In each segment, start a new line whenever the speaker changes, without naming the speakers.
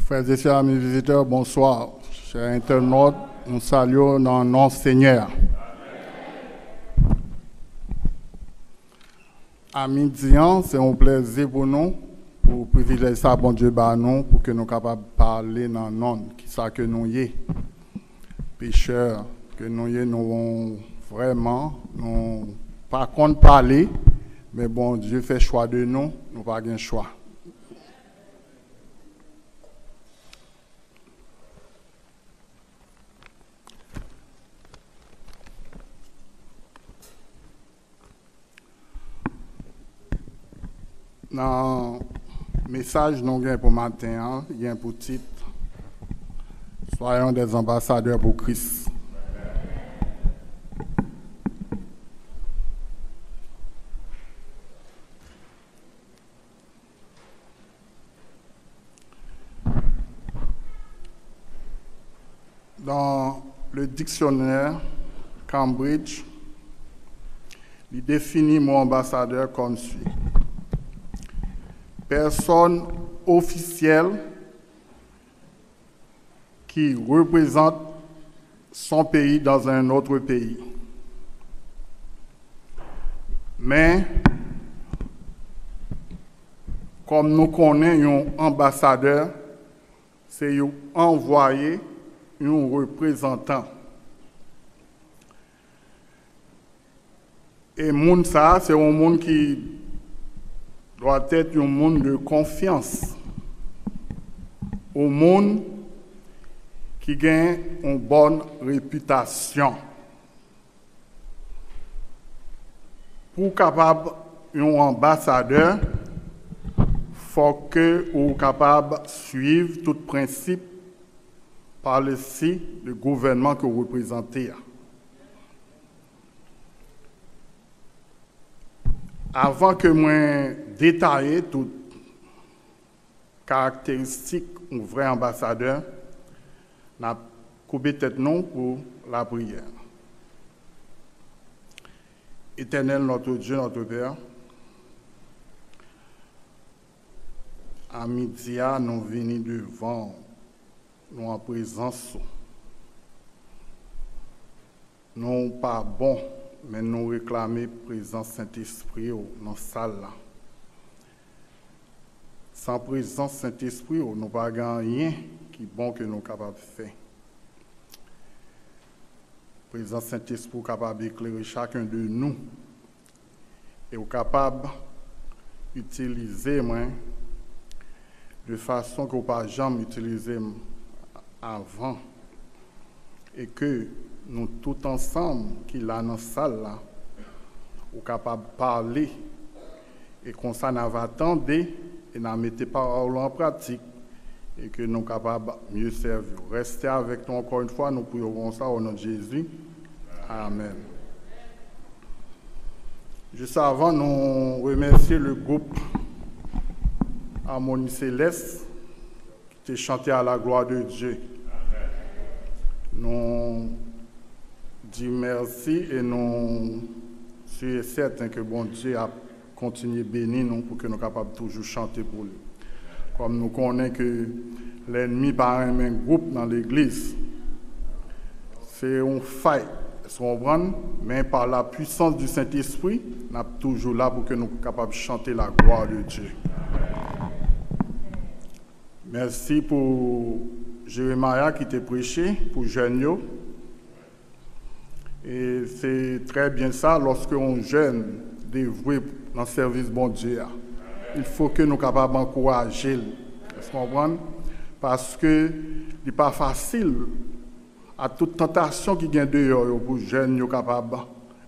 Frères et sœurs, amis visiteurs, bonsoir. Chers internautes, nous saluons dans le nom du Seigneur. À midi, c'est un plaisir pour nous, pour privilégier ça, bon Dieu, nous, pour que nous soyons capables de parler dans le nom, qui ça que nous y est. Pécheurs, que nous y est, nous vraiment, nous pas contre parler, mais bon Dieu fait choix de nous, nous pas de choix. Dans le message nous avons pour matin, il y a un pour titre « Soyons des ambassadeurs pour Christ ». Dans le dictionnaire Cambridge, il définit mon ambassadeur comme suit. Personne officielle qui représente son pays dans un autre pays. Mais, comme nous connaissons un ambassadeur, c'est un envoyé, un représentant. Et moun ça, c'est un monde qui doit être un monde de confiance, un monde qui gagne une bonne réputation. Pour capable un ambassadeur, il faut que vous capable de suivre tout principe par le gouvernement que vous représentez. Avant que moi détailler toutes caractéristiques d'un vrai ambassadeur, n'a coupé tête non pour la prière. Éternel notre Dieu, notre Père, à midi, nous venons devant nous en présence. Nous pas bon, mais nous réclamer présence Saint-Esprit dans la salle. Sans présence Saint-Esprit, nous n'avons pas rien qui est bon que nous sommes capables de faire. Présence Saint-Esprit est capable d'éclairer chacun de nous et est capable d'utiliser de façon que nous n'avons pas jamais utilisé avant et que nous tous ensemble qui là dans la salle là, ou capable de parler et qu'on s'en attendre et nous mettons paroles en pratique et que nous sommes capables de mieux servir. Restez avec nous encore une fois, nous prions ça au nom de Jésus. Amen. Juste avant, nous remercions le groupe Harmonie Céleste qui a chanté à la gloire de Dieu. Nous disons merci et nous sommes certains que bon Dieu a continué à bénir nous pour que nous soyons capables de toujours chanter pour lui. Comme nous connaissons que l'ennemi par un même groupe dans l'église, c'est un fight, mais par la puissance du Saint-Esprit, nous sommes toujours là pour que nous soyons capables de chanter la gloire de Dieu. Merci pour Jérémia qui t'a prêché, pour Jeune. Et c'est très bien ça, lorsque on jeune dévoué dans le service bon Dieu. Il faut que nous soyons capables d'encourager. Vous comprenez? Parce que ce n'est pas facile à toute tentation qui vient dehors pour les jeunes capables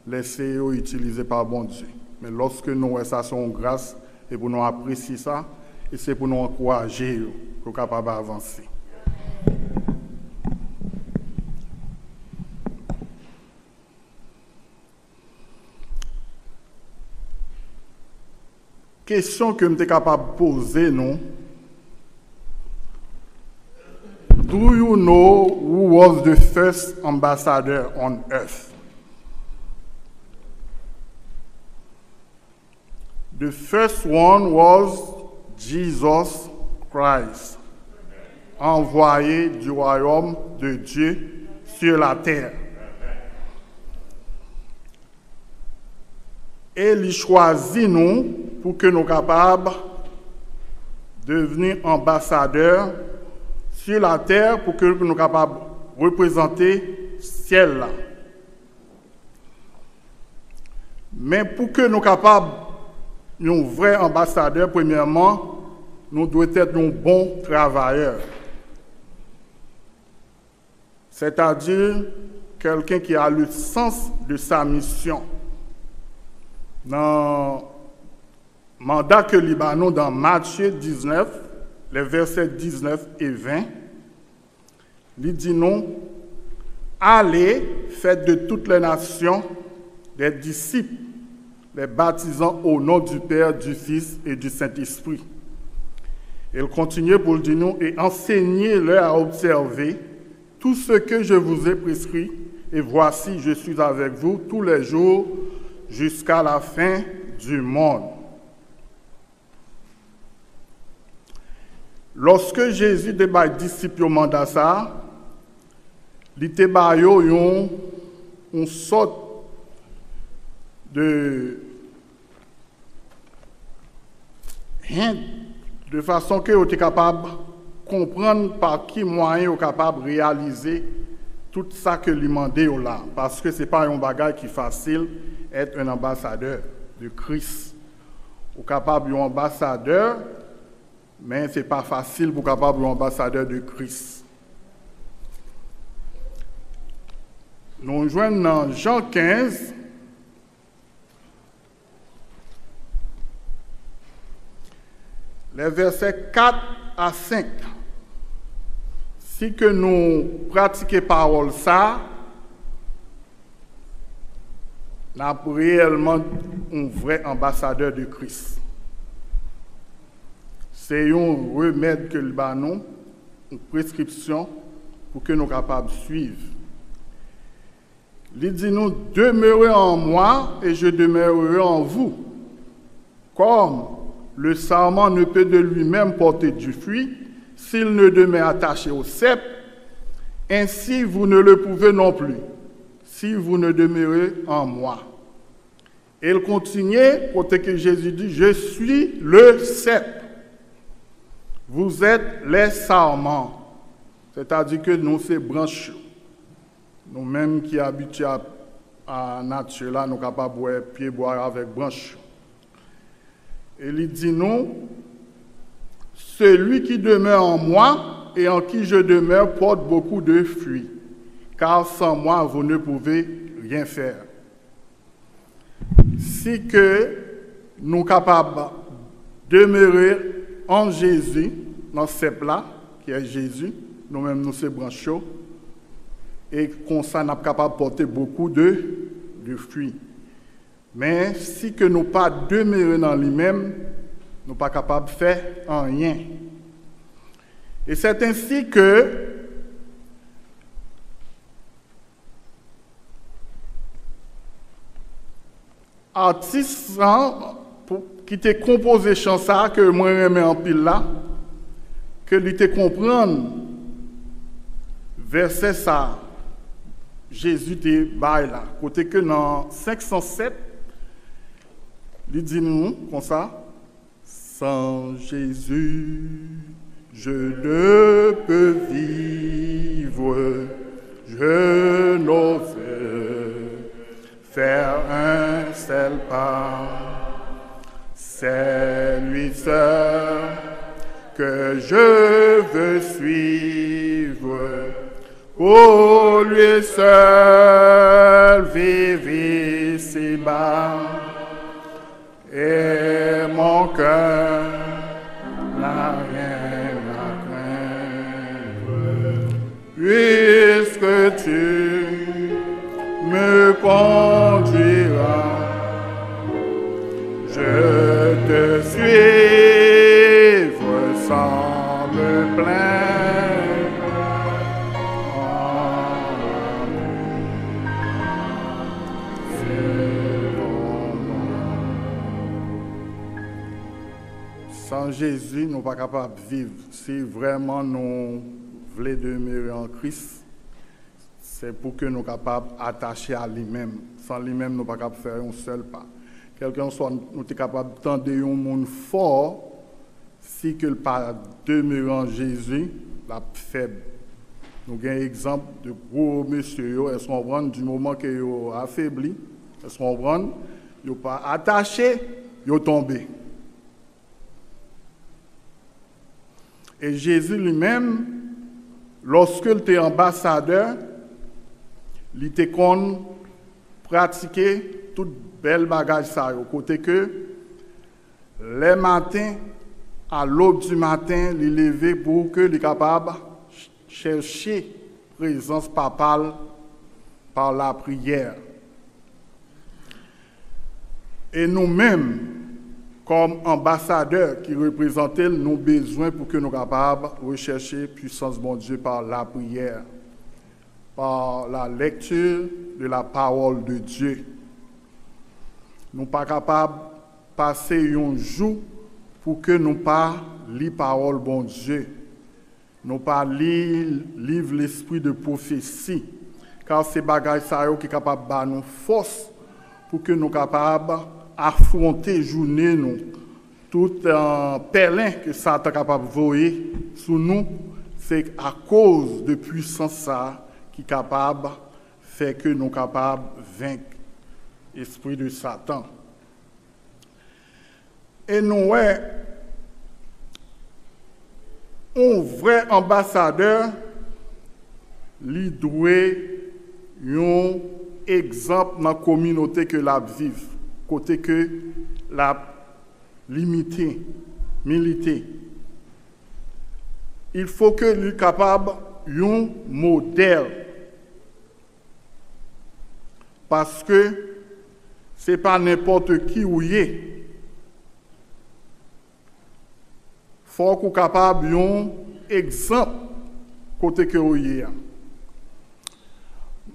de laisser utiliser par bon Dieu. Mais lorsque nous avons ça, c'est grâce et pour nous apprécier ça, et c'est pour nous encourager pour capables d'avancer. Question que je suis capable de poser, nous. Do you know who was the first ambassador on earth? The first one was Jesus Christ. envoyé du royaume de Dieu sur la terre. Et il choisit nous pour que nous soyons capables de devenir ambassadeurs sur la terre, pour que nous soyons capables de représenter le ciel là. Mais pour que nous soyons capables un vrai ambassadeur, premièrement, nous devons être un bon travailleur. C'est-à-dire quelqu'un qui a le sens de sa mission. Dans le mandat que Libanon, dans Matthieu 19, les versets 19 et 20, il dit non, allez, faites de toutes les nations des disciples, les baptisant au nom du Père, du Fils et du Saint-Esprit. Il continue pour le dire nous, et enseignez-leur à observer tout ce que je vous ai prescrit, et voici, je suis avec vous tous les jours jusqu'à la fin du monde. Lorsque Jésus débat disciples au mandat ça, il était une sorte de façon que vous êtes capable de comprendre par qui moyen vous êtes capable de réaliser tout ça que lui demandez là. Parce que ce n'est pas un bagage qui est facile être un ambassadeur de Christ. Vous êtes capable d'être un ambassadeur, mais ce n'est pas facile pour capable d'être un ambassadeur de Christ. Nous joignons dans Jean 15, les versets 4 à 5. Si que nous pratiquons parole ça, nous avons réellement un vrai ambassadeur de Christ. C'est un remède que le banon, une prescription pour que nous soyons capables de suivre. Il dit nous, demeurez en moi et je demeurerai en vous. Comme le sarment ne peut de lui-même porter du fruit s'il ne demeure attaché au cep, ainsi vous ne le pouvez non plus, si vous ne demeurez en moi. Et il continue, côté que Jésus dit, je suis le cep. Vous êtes les sarments. C'est-à-dire que nous, c'est branches. Nous-mêmes qui habitués à la nature, là, nous sommes capables de boire pied boire avec branches. Et il dit nous, celui qui demeure en moi et en qui je demeure porte beaucoup de fruits, car sans moi, vous ne pouvez rien faire. Si que nous sommes capables de demeurer en Jésus, dans ce plat qui est Jésus, nous-mêmes nous sommes branchés, et comme ça, nous sommes capables de porter beaucoup de fruits. Mais si que nous ne pas demeurer dans lui-même, nous ne sommes pas capables de faire rien. Et c'est ainsi que artiste qui t'a composé chanson que moi j'aime en pile là, que lui te comprendre verset ça, Jésus te bail là, côté que dans 507, il dit nous comme ça, sans Jésus, je ne peux vivre, je n'ose faire un seul pas. C'est lui seul que je veux suivre, pour lui seul vivre ici-bas. Et mon cœur n'a rien à craindre, puisque tu me conduiras. Je te suivre sans me plaindre. Sans Jésus, nous ne sommes pas capables de vivre. Si vraiment nous voulons demeurer en Christ, c'est pour que nous soyons capables d'attacher à lui-même. Sans lui-même, nous ne sommes pas capables de faire un seul pas. Quelqu'un soit nous sommes capables de tendre un monde fort, si que le pas demeurer en Jésus, la faible. Nous avons un exemple de gros monsieur, est-ce qu'on prend du moment que sont affaibli, est-ce qu'on prend, ils ne sont pas attachés, ils sont tombés. Et Jésus lui-même, lorsqu'il était ambassadeur, il était qu'on pratiquer toute belle bagage ça, au côté que les matins, à l'aube du matin, il lever pour que les capable chercher présence papale par la prière. Et nous-mêmes, comme ambassadeurs qui représentent nos besoins pour que nous soyons capables de rechercher puissance de mon Dieu par la prière, par la lecture de la parole de Dieu. Nous ne sommes pas capables de passer un jour pour que nous ne pas lire la parole de bon Dieu. Nous ne pas lire livre l'esprit de prophétie, car c'est bagages qui sont capables de nous force pour que nous soyons capables affronter journée nous tout pèlerin que Satan est capable de voyer sur nous, c'est à cause de puissance ça qui est capable de faire que nous sommes capables de vaincre l'esprit de Satan. Et nous, un vrai ambassadeur, lui doit un exemple dans la communauté que la vive, côté que la limité, milité. Il faut que lui capable un modèle, parce que c'est pas n'importe qui ou est. Faut qu'on capable un exemple côté que ou est.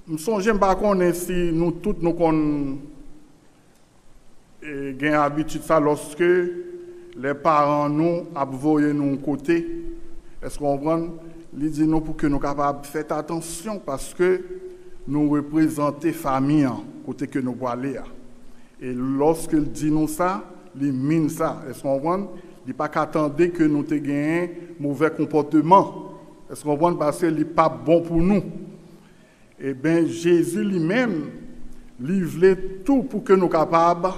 Je songe pas qu'on si nous tous nous qu'on gain habitude ça lorsque les parents nous envoyer nous côté. Est-ce qu'on comprend? Ils disent nous pour que nous capables de faire attention parce que nous représentons famille côté que nous pouvons aller. Et lorsqu'il dit nous ça, il mine ça. Est-ce qu'on comprend? Il n'est pas qu'attendre que nous ayons un mauvais comportement. Est-ce qu'on comprend? Parce qu'il n'est pas bon pour nous. Eh bien, Jésus lui-même livre tout pour que nous soyons capables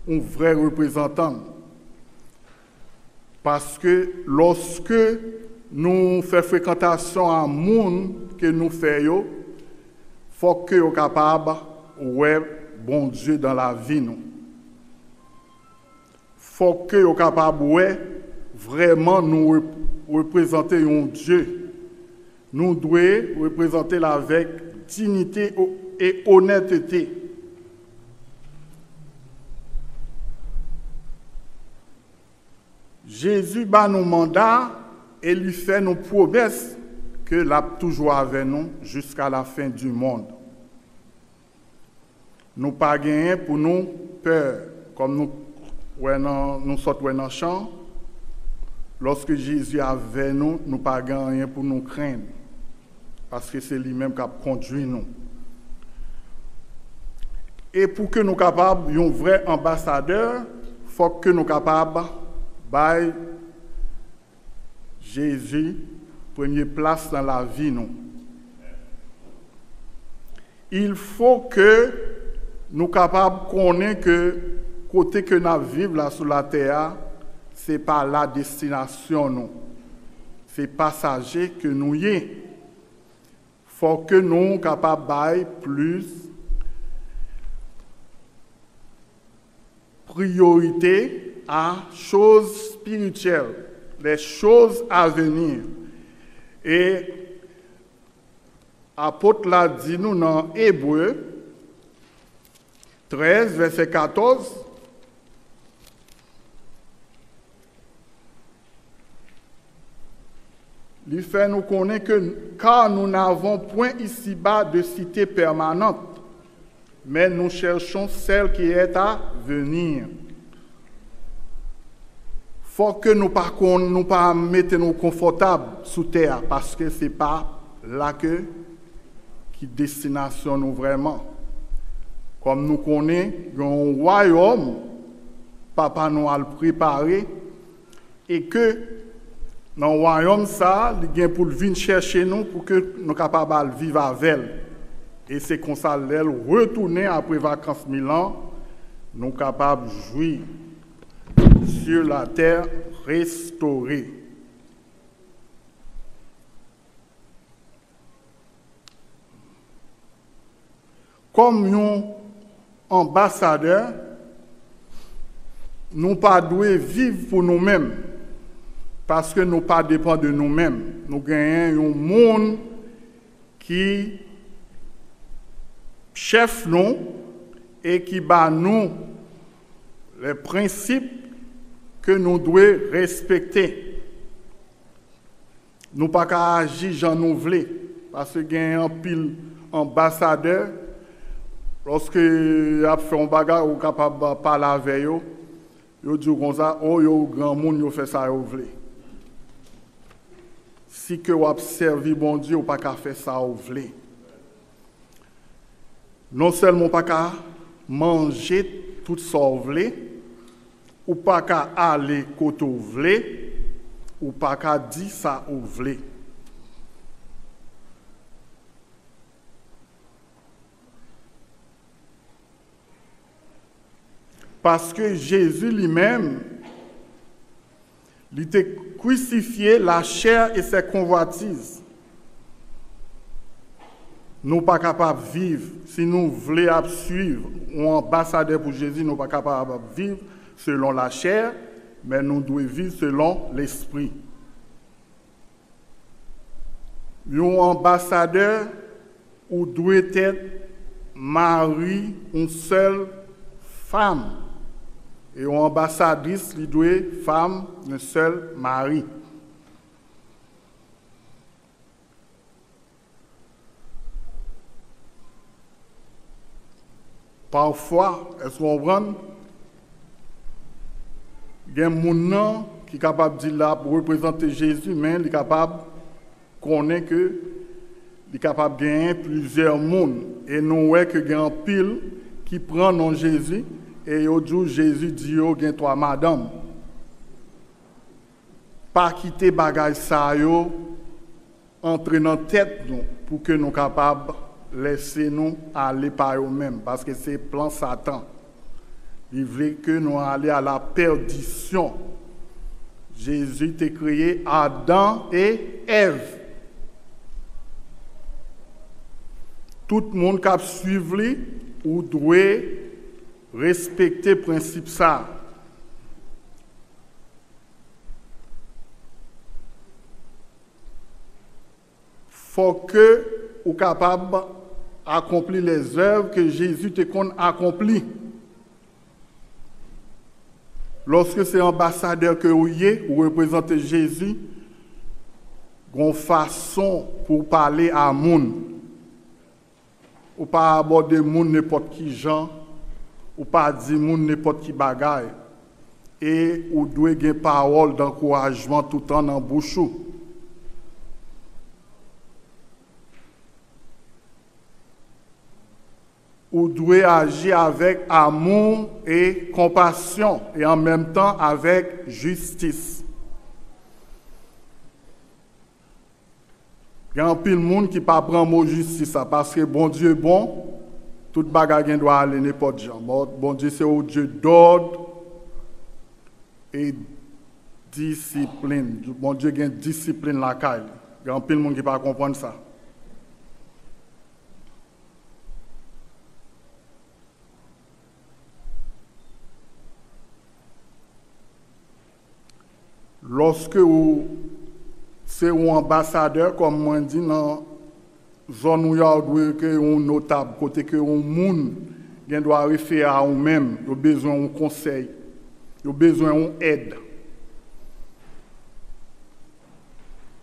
un vrai représentant. Parce que lorsque nous faisons fréquentation à monde que nous faisons, il faut que nous soyons capables de voir bon Dieu dans la vie. Il faut que nous soyons capables de voir vraiment nous représenter un Dieu. Nous devons représenter avec dignité et honnêteté. Jésus bat nos mandats et lui fait nos promesses que l'a toujours avec nous jusqu'à la fin du monde. Nous pas gagner pour nous peur, comme nous sortons dans le champ. Lorsque Jésus est avec nous, nous pas gagner pour nous craindre, parce que c'est lui-même qui a conduit nous. Et pour que nous soyons capables d'un vrai ambassadeur, il faut que nous soyons capables by Jésus, première place dans la vie, nous. Il faut que nous soyons capables de connaître que côté que nous vivons là sur la terre, ce n'est pas la destination, nous. C'est passager que nous y est. Il faut que nous soyons capables de plus priorité à choses spirituelles, les choses à venir. Et l'apôtre l'a dit nous dans Hébreux 13, verset 14. Il fait nous connaître que car nous n'avons point ici-bas de cité permanente, mais nous cherchons celle qui est à venir. faut que nous pas mettre nous confortables sous terre parce que c'est pas là que qui destination nous vraiment. Comme nous connaissons un royaume, papa nous a préparé et que dans le royaume ça, il vient pour venir chercher nous pour que nous soyons capables de vivre avec elle. Et c'est comme ça qu'elle retourner après vacances 1000 ans, nous sommes capables de jouir sur la terre restaurée. Comme un ambassadeur, nous ne pas vivre pour nous-mêmes, parce que nous ne pas dépendre de nous-mêmes. Nous gagnons un monde qui chef nous et qui bat nous les principes que nous devons respecter. Nous ne pas qu'à agir j'en nous voulons, parce que y a un pile ambassadeur. Lorsque il a fait un bagage, ou capable de parler avec eux, il dit comme ça, oh, yo grand monde, yo fait ça, yo vle. Si que vous observez bon Dieu, ou pas qu'à faire ça, yo vle. Non seulement pas qu'à manger tout ça, yo vle, ou pas qu'à aller côté yo vle, ou pas qu'à dire ça, yo vle. Parce que Jésus lui-même, il était crucifié la chair et ses convoitises. Nous ne sommes pas capables de vivre, si nous voulons suivre un ambassadeur pour Jésus, nous ne sommes pas capables de vivre selon la chair, mais nous devons vivre selon l'esprit. Un ambassadeur ou doit être mari, une seule femme. Et une ambassadrice, il doit être femme, un seul mari. Parfois, est-ce qu'on comprend? Il y a des gens qui sont capables de dire là pour représenter Jésus, mais il est capable de connaître que il est capable de gagner plusieurs mondes. Et nous voyons que il y a un pile qui prend non Jésus. Et aujourd'hui, Jésus dit, yo gen toi madame. Pas quitter bagage ça yo, entrer dans tête nous pour que nous capables laisser nous aller par nous-mêmes parce que c'est plan Satan. Il veut que nous allions à la perdition. Jésus t'a créé Adam et Ève. Tout le monde qui suit lui ou doit respecter le principe ça. Faut que vous soyez capable d'accomplir les œuvres que Jésus t'a accompli. Lorsque c'est ambassadeur que vous êtes, vous représentez Jésus, une façon pour parler à monde. Ou pas aborder monde n'importe qui gens, ou pas dire monde n'importe qui bagaille. Et ou doit avoir une parole d'encouragement tout le temps dans bouche. Ou doit agir avec amour et compassion et en même temps avec justice. Il y a un pile de monde qui ne prend pas le mot justice parce que bon Dieu est bon, toute bagarre doit aller n'importe gens. Bon Dieu c'est un Dieu d'ordre et discipline. Bon Dieu a une discipline la caille. Il y a un pile de monde qui ne peut pas comprendre ça. Lorsque c'est un ambassadeur, comme moi dit, dans la zone où il y a un notable, côté que un monde doit référer à eux-mêmes, il a besoin d'un conseil, il a besoin d'une aide.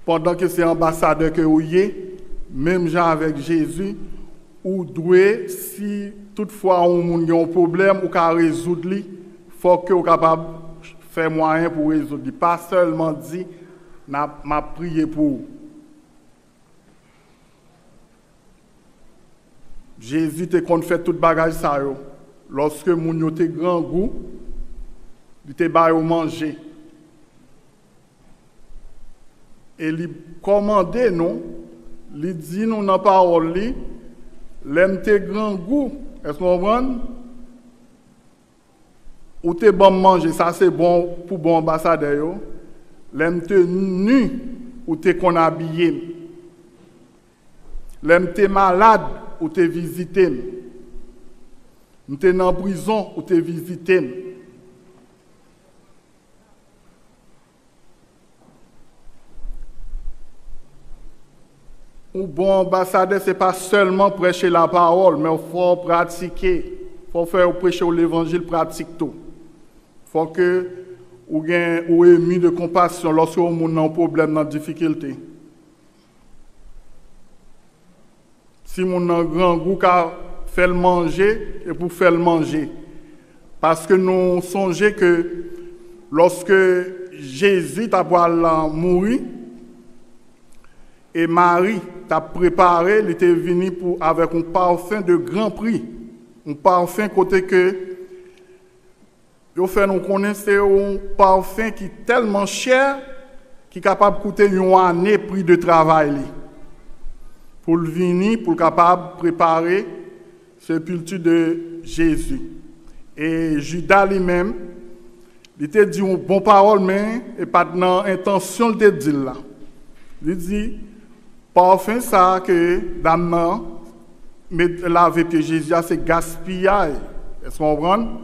Pendant que c'est ambassadeur que vous êtes, même gens avec Jésus, ou doit, si toutefois un monde a un problème, ou qu'à résoudre, il faut que vous soyez capable de fait moyen pour résoudre. Pas seulement dit, m'a prié pour. Jésus te kon fait tout bagage ça yo. Lorsque moun yo te grand goût, il te ba yo manger. Et il commande nous, il dit nous dans parole li, l'aime te grand goût. Est-ce qu'on comprend? Ou te bon manger, ça c'est bon pour bon ambassadeur yo. L'aime te nu ou te kon habillé. L'aime te malade ou te visité. Nous sommes en prison ou te visité. Un bon ambassadeur, ce n'est pas seulement prêcher la parole, mais il faut pratiquer. Il faut faire prêcher l'évangile pratique tout. Il faut que vous ayez mis de compassion lorsque vous avez un problème, une difficulté. Si vous avez un grand goût, fait le manger et pour faire le manger. Parce que nous songeons que lorsque Jésus t'a mourir et Marie t'a préparé, il était venu avec un parfum de grand prix. Un parfum côté que nous fait nous connaître c'est un parfum qui est tellement cher qui est capable de coûter une année prix de travail. Pour le venir, pour capable de préparer sépulture de Jésus. Et Judas lui-même, il t'a dit une bonne parole, mais et pas dans intention de dire là. Il dit, parfum ça que dame mais laver pied Jésus, c'est gaspillage. Est-ce qu'on comprend?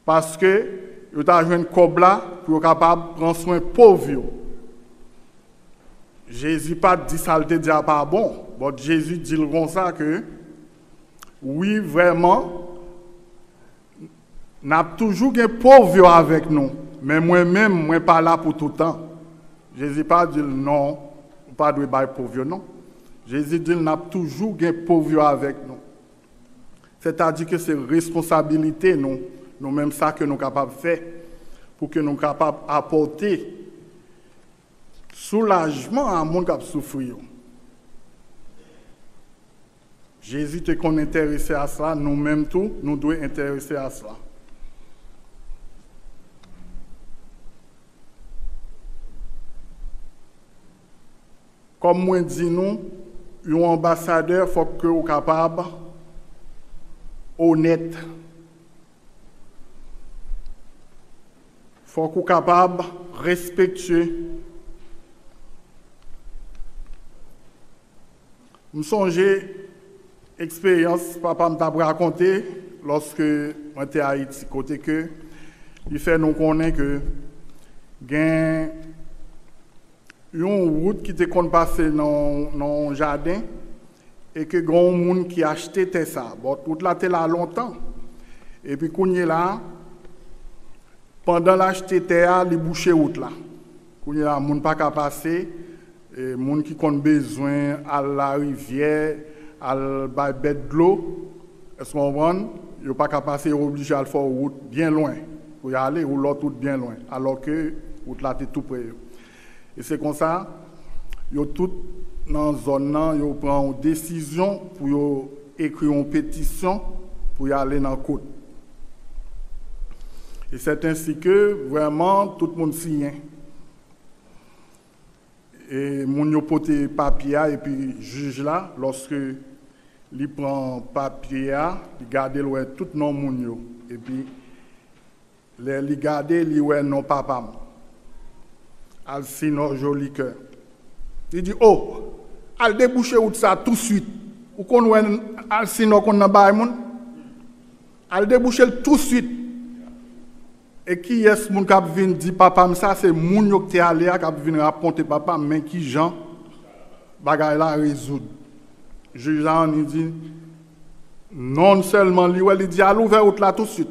Parce que il t'a joué une cobla pour être capable de prendre soin pauvre. Jésus pas dit ça, il te dit pas bon. Bon, Jésus dit comme ça que oui, vraiment, n'a toujours des pauvres avec nous. Mais moi-même, moi pas là pour tout le temps. Jésus pas dit non, pas de bail pauvre, non. Jésus dit n'a toujours des pauvres avec nous. C'est-à-dire que c'est responsabilité nous-mêmes ça que nous sommes capables de faire pour que nous soyons capables d'apporter soulagement à monde qui a souffert. Jésus était qu'on intéressé à cela, nous-mêmes tout, nous devons intéresser à cela. Comme moi dis nous, un ambassadeur faut que vous capable honnête. Faut que vous capable respectueux. Je songe expérience papa m'a raconté lorsque j'étais à Haïti côté que il fait nous connaître que gain une route qui était qu'on passer dans un jardin et que grand monde qui achetait ça bon toute là était là longtemps et puis qu'on est là pendant l'acheter terre les boucher route là qu'on est là monde pas qu'à passer et monde qui ont besoin à la rivière à la bête de l'eau, est-ce qu'on comprend? Il n'y a pas qu'à passer obligé à faire route bien loin pour y aller ou l'autre route bien loin, alors que route là est tout près. Et c'est comme ça, ils ont tout dans la zone là, ils prennent une décision pour écrire une pétition pour y aller dans la côte. Et c'est ainsi que vraiment tout le monde signe. Et mon yo pote papier et puis juge là lorsque il prend papier il garde le tout non moun yo et puis il garde li ouais non papa Alcino joli cœur il dit oh al déboucher ou ça tout de suite ou qu'on ouais Alcino qu'on n'a pas moun al déboucher tout de suite. Et qui est ce moun qui vient dire papa ça c'est moun yo qui allé qui vient raconter papa mais qui Jean bagay la résoudre. Juge il dit non seulement lui il dit à l'ouvert route là tout de suite.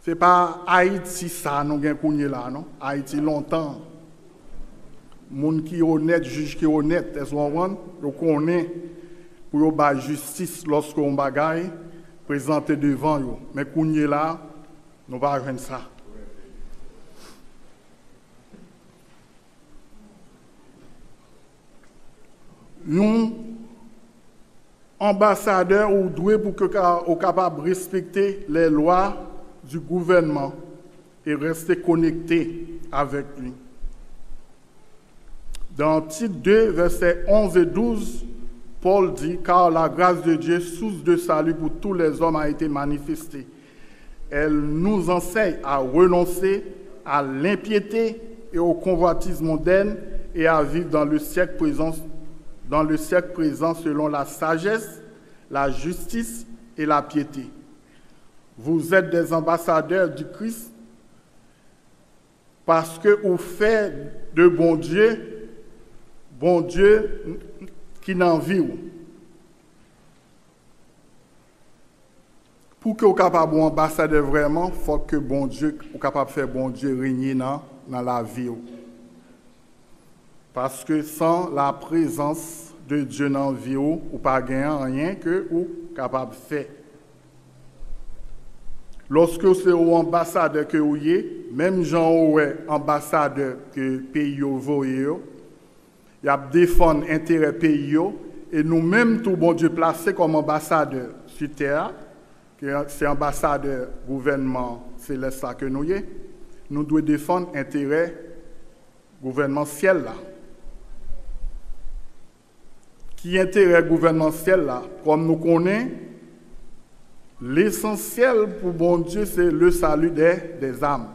C'est pas Haïti ça nous gain kounye là non. Haïti longtemps. Moun qui honnête, juge qui honnête, est-ce qu'on yo connaît pour yo ba justice lorsqu'on bagay présenté devant yo mais kounye là Nous pas joindre ça. Nous, ambassadeurs, ou doués pour que soient capables de respecter les lois du gouvernement et rester connectés avec lui. Dans Tite 2, versets 11 et 12, Paul dit, car la grâce de Dieu, source de salut pour tous les hommes, a été manifestée. Elle nous enseigne à renoncer à l'impiété et au convoitisme mondain et à vivre dans le siècle présent selon la sagesse, la justice et la piété. Vous êtes des ambassadeurs du Christ parce que vous faites de bon Dieu qui n'envie. Pour que vous soyez capable d'ambassadeur vraiment, il faut que bon Dieu, vous capable de faire bon Dieu régner dans la vie. Parce que sans la présence de Dieu dans la vie, vous ne pas gagner rien que vous capable de faire. Lorsque vous êtes ambassadeur que vous êtes, même gens ou ambassadeur que pays vous il y a défendre intérêt pays et nous-mêmes tout bon Dieu placé comme ambassadeur sur terre, que c'est ambassadeur gouvernement céleste que nous y, nous devons défendre intérêt gouvernemental là. Qui intérêt gouvernemental là, comme nous connaissons, l'essentiel pour bon Dieu, c'est le salut des âmes.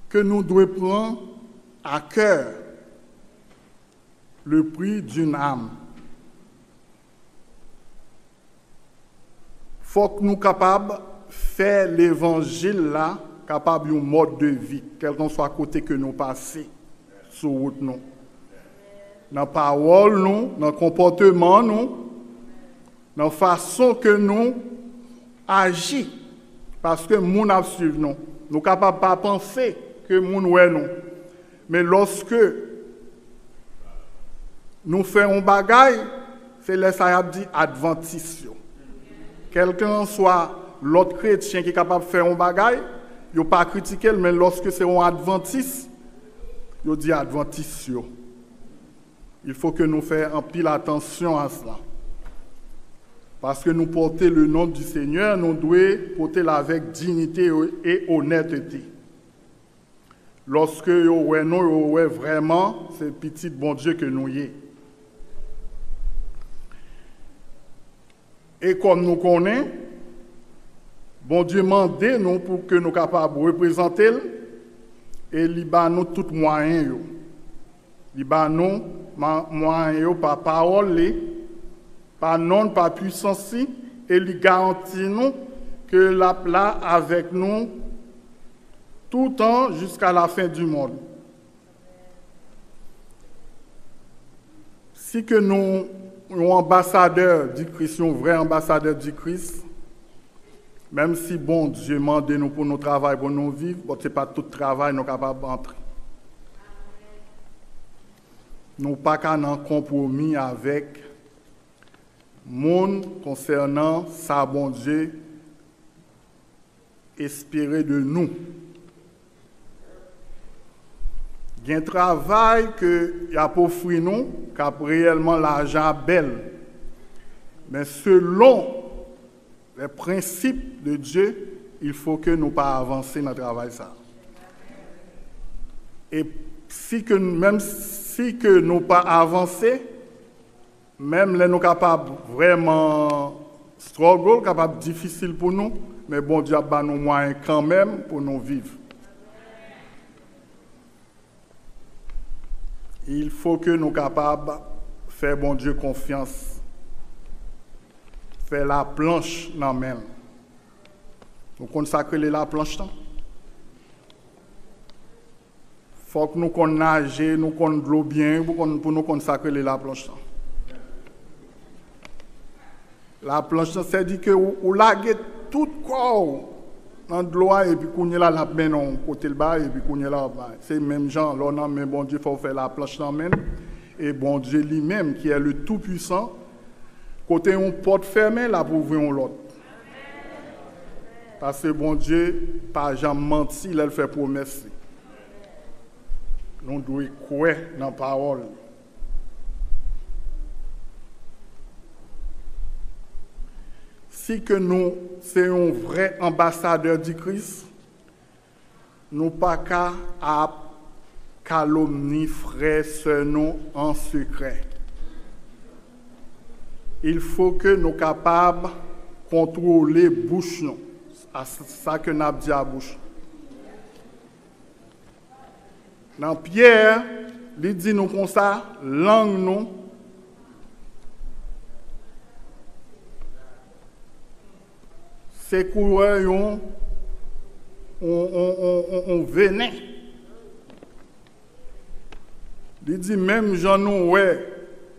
Que nous devons prendre à cœur le prix d'une âme. Il faut que nous soyons capables de faire l'évangile là, capable d'un mode de vie, quel qu'on soit à côté que nous passons sur route nous. Dans la parole, nous, dans le comportement, nous, dans la façon que nous agissons. Parce que nous nous suivons, nous. Nous ne sommes pas capables de penser que nous nous. Mais lorsque nous faisons un bagage, c'est là ça dit adventiste. Quelqu'un soit l'autre chrétien qui est capable de faire un bagage, il ne pas critiquer, mais lorsque c'est un adventiste, il dit adventiste. Il faut que nous fassions en pile attention à cela. Parce que nous portons le nom du Seigneur, nous devons porter avec dignité et honnêteté. Lorsque nous vraiment, c'est petit bon Dieu que nous y est. Et comme nous connaissons, bon Dieu demande nous pour que nous soyons capables de représenter et il nous tout moyen. Il nous moyen par parole, par nom, par puissance, et il garantit nous que la là avec nous tout le temps jusqu'à la fin du monde. Si que nous, ambassadeurs du Christ, un vrai ambassadeur du Christ, même si bon Dieu demande nous pour nos travail, pour nous vivre, bon, ce n'est pas tout travail nous sommes capables d'entrer. Nous ne sommes pas en compromis avec le monde concernant sa bon Dieu espéré de nous. Il y a un travail que y a pour offrir nous, qui a réellement l'argent belle. Mais selon les principes de Dieu, il faut que nous pas avancer dans le travail ça. Et même si que nous pas avancer, même les nous capables vraiment struggle, capable difficile pour nous, mais bon Dieu a nous moyens quand même pour nous vivre. Il faut que nous capables de faire bon Dieu confiance, faire la planche dans même. Nous consacrer la planche là. Faut que nous connaissions nager, nous connaissions l'eau bien pour nous consacrer la planche là. La planche, c'est dit que vous laguez tout corps dans de l'eau et puis qu'on est là la main côté le bas et puis qu'on est là. C'est même genre, là non mais bon Dieu faut faire la planche dans main et bon Dieu lui-même qui est le tout puissant côté une porte fermée là pour ouvrir l'autre. Parce que bon Dieu, pas jamais menti, il fait promesse. Nous devons croire dans la parole. Si que nous sommes un vrai ambassadeur du Christ, nous pas qu'à calomnier frères sœurs nous en secret. Il faut que nous soyons capables de contrôler la bouche. C'est ça que nous avons dit à la bouche. Dans Pierre, il dit nous comme ça, langue nous. C'est coureur, on venin. Il dit même Jean nous, ouais,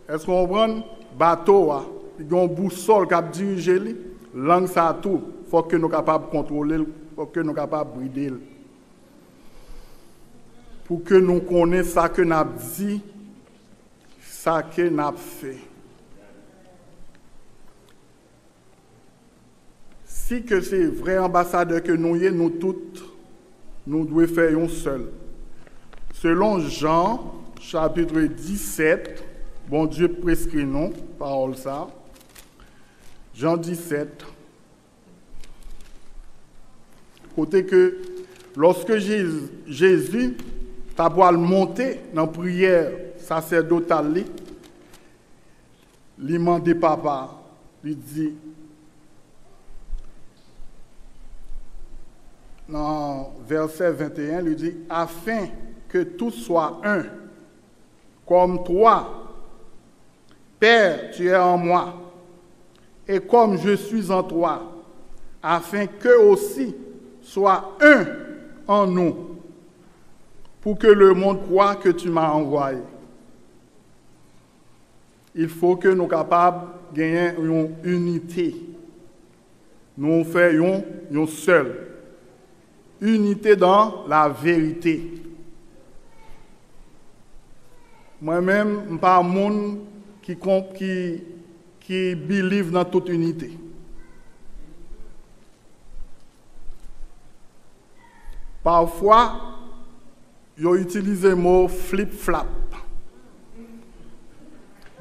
est-ce qu'on prend bateau, il y a un boussole qui a dirigé, langue ça tout, il faut que nous soyons capables de contrôler, il faut que nous soyons capables de brider. Pour que nous connaissions ça que nous avons dit, ça que nous avons fait. Si que c'est vrai ambassadeur que nous y nous toutes, nous devons faire un seul. Selon Jean, chapitre 17, bon Dieu prescrit nous, parole ça. Jean 17. Côté que lorsque Jésus t'a pour monter dans la prière sacerdotale, il demande papa, il dit dans verset 21, il dit afin que tout soit un, comme toi, Père, tu es en moi, et comme je suis en toi, afin qu'eux aussi soient un en nous, pour que le monde croie que tu m'as envoyé. Il faut que nous soyons capables de gagner une unité. Nous faisons une seule. Unité dans la vérité. Moi-même, je ne suis pas un monde qui believe dans toute unité. Parfois, ils utilisent le mot flip-flap.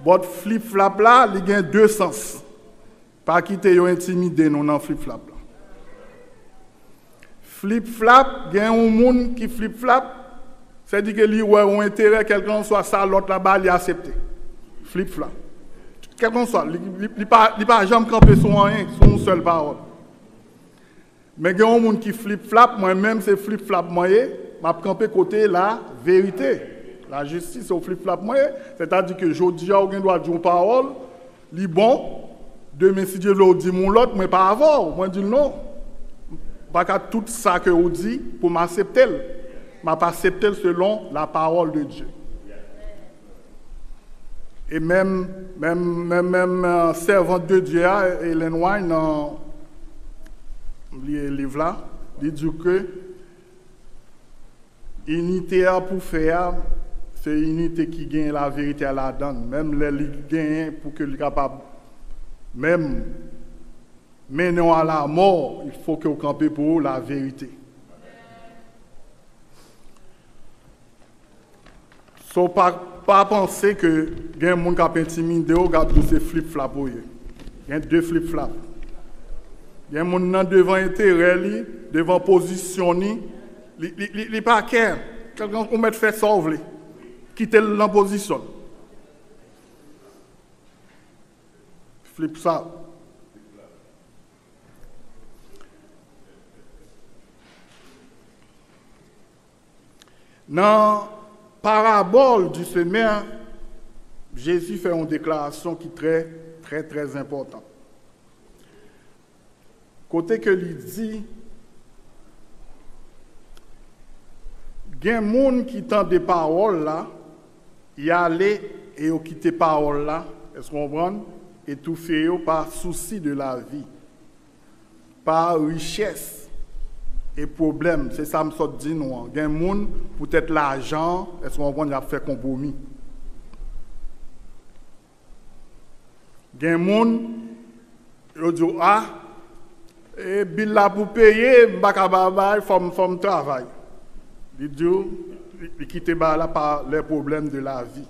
Votre flip-flap là, il y a deux sens. Pas quitter yo intimider nous dans flip-flap là. Flip-flap, il y a un monde qui flip-flap, c'est-à-dire que lui ouais un intérêt quelqu'un soit ça l'autre là-bas il accepté. Flip-flap. Quelqu'un soit, il pas jamais camper sur rien, sur une seule parole. Mais il y a un monde qui flip-flap, moi-même c'est flip-flap moi, m'a camper côté la vérité. La justice au flip-flap moi, c'est-à-dire que je dis on doit dire une parole, li bon, demain si Dieu veut dire mon l'autre, mais pas avant, moi dis non. Pas qu'à tout ça que vous dit pour m'accepter. Mais pas accepter selon la parole de Dieu. Et même servante de Dieu, Hélène White, dans le livre là, il dit que l'unité pour faire, c'est l'unité qui gagne la vérité à la donne. Même les gagnent pour que les capable, même menant à la mort, il faut que vous campez pour la vérité. So, pas penser que il y a des gens qui ont intimidé ou qui ces flip-flap. Il y a deux flip-flap. Il y a des gens devant intérêt, devant position, il pas clair. Quelqu'un qui met fait sauver, quitter la position. Flip ça. Dans parabole du semeur, Jésus fait une déclaration qui est très importante. Côté que il dit, il y a des gens qui entendent des paroles là, y aller et ils quittent les paroles là, est-ce qu'on comprend? Étouffés par souci de la vie, par richesse. Et problème, c'est ça que je dis nous. Il y a des gens, peut-être l'argent, est-ce qu'on va faire compromis? Il y a des gens, ils disent, Et bill là pour payer, il faut travail. Il dit, il quitte là par les problèmes de la vie.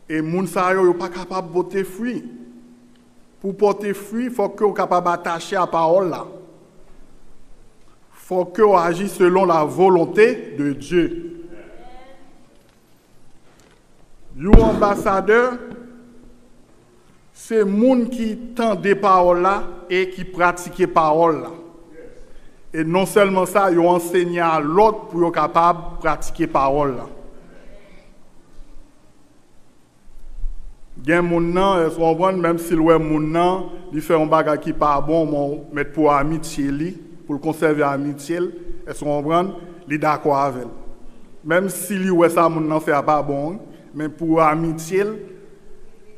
Et moun sa yo pas capable de porter fruit. Pour porter fruit, il faut que vous capable d'attacher à la parole là. Il faut que vous agissez selon la volonté de Dieu. Yo ambassadeur, c'est moun qui tend des paroles là et qui pratique les paroles là. Et non seulement ça, ils enseignent à l'autre pour être capable de pratiquer les paroles là. Gen moun nan, est-ce qu'on comprend, même si le moun nan, il fait un bagage qui pas bon, on met pour amitié li, pour conserver amitié, est-ce qu'on comprend, il d'accord avec. Même si li ouais ça moun nan fait pas bon, mais pour amitié,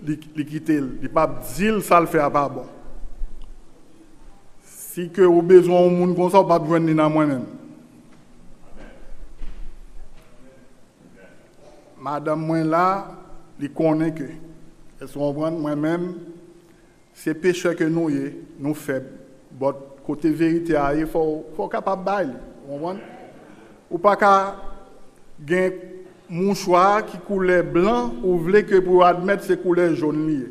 il quitte, il pas dire ça le fait pas bon. Si que vous besoin de moun comme ça, pas besoin de dans moi-même. Madame moi là, il connaît que est-ce qu'on comprend moi-même, c'est péché que nous faibles. But côté vérité, il faut capable de bailler. Vous comprenez? Ou pas qu'à gagner mouchoir qui coulait blanc, ou voulez que pour admettre c'est couleur jaune lié.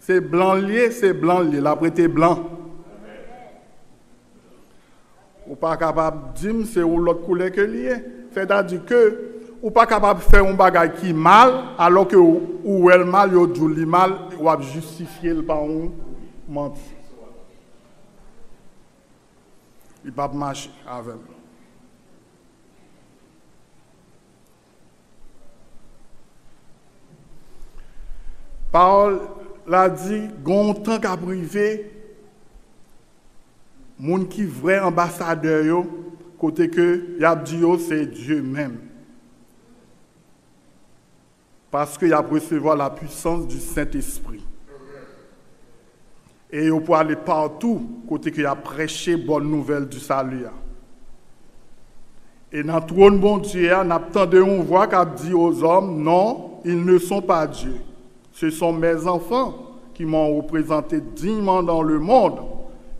C'est blanc lié, la prêté blanc. Ou pas capable de dire c'est l'autre couleur que lié. C'est-à-dire que ou pas capable de faire un bagage qui mal, alors que ou elle mal, ou dit mal, ou a justifié le par un menti. Il va pas marcher avec. Parole l'a dit, gon temps qu'a privé, moun qui vrai ambassadeur yo, côté que y a dit c'est Dieu même. Parce qu'il a recevoir la puissance du Saint-Esprit. Et il peut aller partout, côté qu'il a prêché bonne nouvelle du salut. Et dans le trône bon Dieu, on attendait une voix qui dit aux hommes, non, ils ne sont pas Dieu. Ce sont mes enfants qui m'ont représenté dignement dans le monde.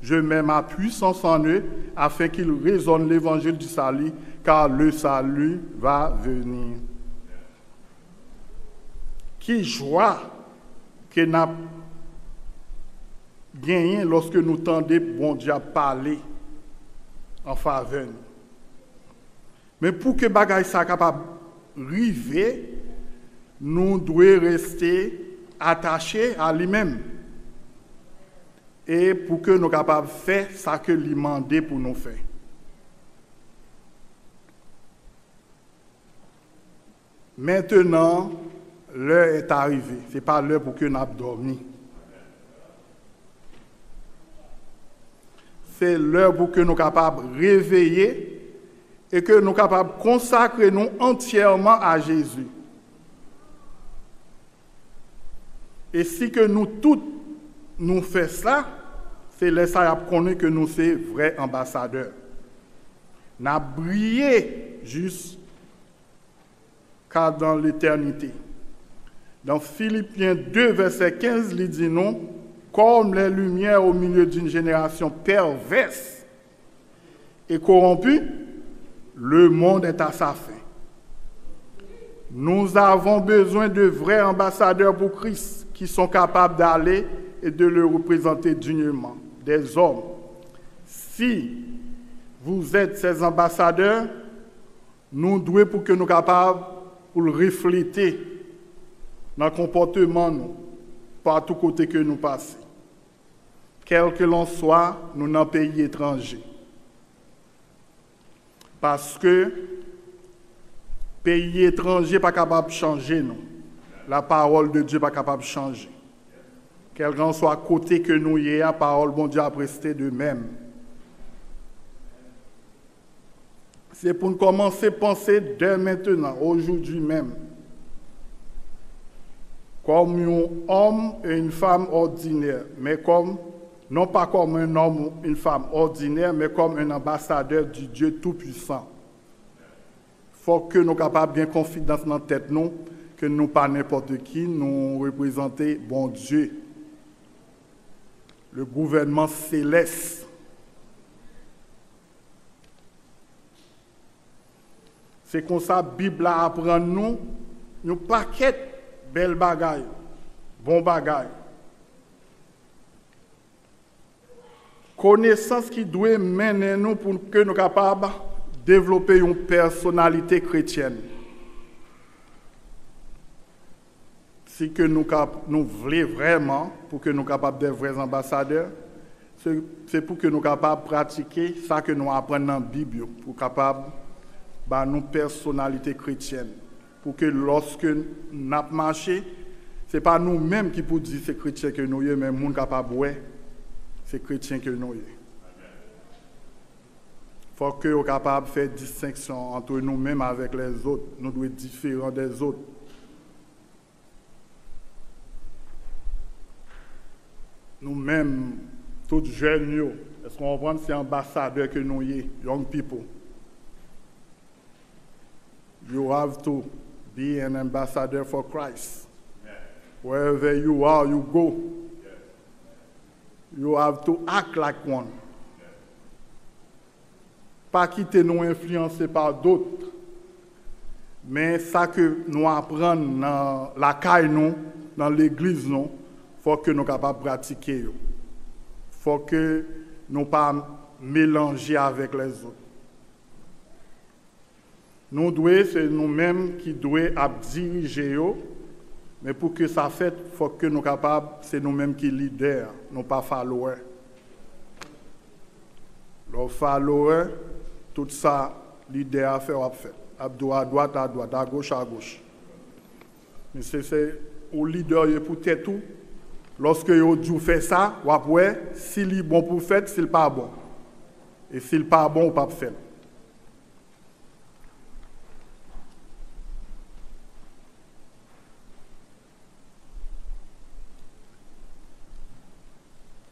Je mets ma puissance en eux afin qu'ils raisonnent l'évangile du salut, car le salut va venir. Qui joie que nous avons gagné lorsque nous tendons bon Dieu parler en faveur. Mais pour que bagaille soit capable d'arriver, nous devons rester attachés à lui-même. Et pour que nous soyons capables de faire ce que lui demande pour nous faire. Maintenant, l'heure est arrivée. Ce n'est pas l'heure pour que nous dormions. C'est l'heure pour que nous soyons capables de réveiller et que nous soyons capables de consacrer nous entièrement à Jésus. Et si que nous tous nous faisons ça, c'est là qu'on connaît que nous sommes vrais ambassadeurs. Nous avons brillé jusqu'à dans l'éternité. Dans Philippiens 2, verset 15, il dit non, comme les lumières au milieu d'une génération perverse et corrompue, le monde est à sa fin. Nous avons besoin de vrais ambassadeurs pour Christ qui sont capables d'aller et de le représenter dignement, des hommes. Si vous êtes ces ambassadeurs, nous devons pour que nous soyons capables pour le refléter dans le comportement nous, par tout côté que nous passons. Quel que l'on soit, nous dans un pays étranger. Parce que pays étranger n'est pas capable de changer nous. La parole de Dieu n'est pas capable de changer. Quel qu'en soit côté que nous y ayons, la parole de Dieu a presté de même. C'est pour nous commencer à penser dès maintenant, aujourd'hui même, comme un homme et une femme ordinaire, mais comme, non pas comme un homme ou une femme ordinaire, mais comme un ambassadeur du Dieu Tout-Puissant. Il faut que nous soyons capables de bien confiance dans notre tête, que nous pas n'importe qui, nous représenter bon Dieu. le gouvernement céleste. C'est comme ça, la Bible apprend nous paquet belles bagailles, bon bagailles. Connaissance qui doit mener nous pour que nous soyons capables de développer une personnalité chrétienne. Si que nous voulons vraiment, pour que nous soyons capables d'être vrais ambassadeurs, c'est pour que nous soyons capables de pratiquer ça que nous apprenons dans la Bible, pour capables de nos personnalités chrétiennes. Pour que lorsque nous avons marché, ce n'est pas nous-mêmes qui pour dire que c'est chrétien que nous sommes, mais nous sommes capables de c'est chrétien que nous sommes. Il faut que nous soyons capables de faire distinction entre nous-mêmes avec les autres. Nous devons être différents des autres. Nous-mêmes, tous jeunes, est-ce qu'on comprend que c'est ambassadeurs que nous sommes, young people? You have to be an ambassador for Christ. Wherever you are, you go. You have to act like one. Pas quitter nous influencer par d'autres, mais ça que nous apprenons dans la caille, nous, dans l'église, nous, faut que nous soyons capables de pratiquer. Il faut que nous ne pas mélanger avec les autres. Nous devons, c'est nous-mêmes qui devons diriger. Mais pour que ça fait, il faut que nous soyons capables, c'est nous-mêmes qui leaders, non pas followers. Les followers, tout ça, leader a fait, a fait. À droite, à droite, à gauche, à gauche. Mais c'est au leader pour tout. Lorsque vous fait ça, vous pouvez, s'il est bon pour faire, s'il n'est pas bon. Et s'il n'est pas bon, vous ne pouvez pas faire.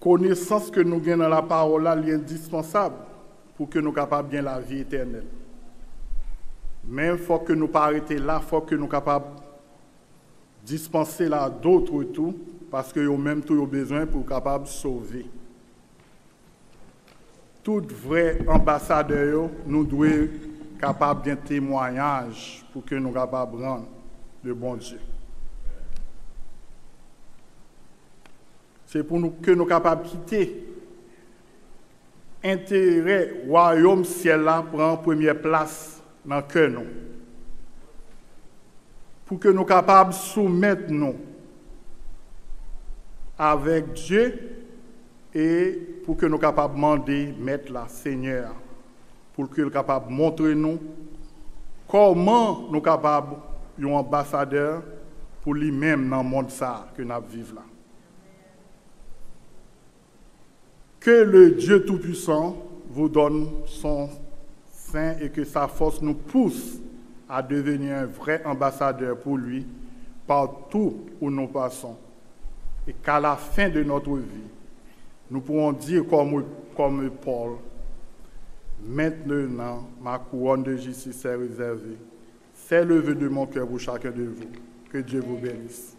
Connaissance que nous avons dans la parole est indispensable pour que nous soyons capables de gagner la vie éternelle. Mais il faut que nous ne pas arrêter là, il faut que nous soyons capables de dispenser là d'autres tout, parce que nous même tout besoin pour être capables de sauver. Tout vrai ambassadeur, nous devons être capables d'un témoignage pour que nous soyons capables de rendre le bon Dieu. C'est pour nous que nous sommes capables de quitter. Intérêt, royaume, ciel là prend première place dans le cœur. Pour que nous soyons capables de soumettre nous avec Dieu et pour que nous soyons capables de demander, mettre là, Seigneur, pour que nous soyons capables de montrer nous comment nous sommes capables d'être un ambassadeur pour lui-même dans le monde ça que nous vivons là. Que le Dieu Tout-Puissant vous donne son sein et que sa force nous pousse à devenir un vrai ambassadeur pour lui partout où nous passons. Et qu'à la fin de notre vie, nous pourrons dire comme Paul, maintenant ma couronne de justice est réservée. C'est le vœu de mon cœur pour chacun de vous. Que Dieu vous bénisse.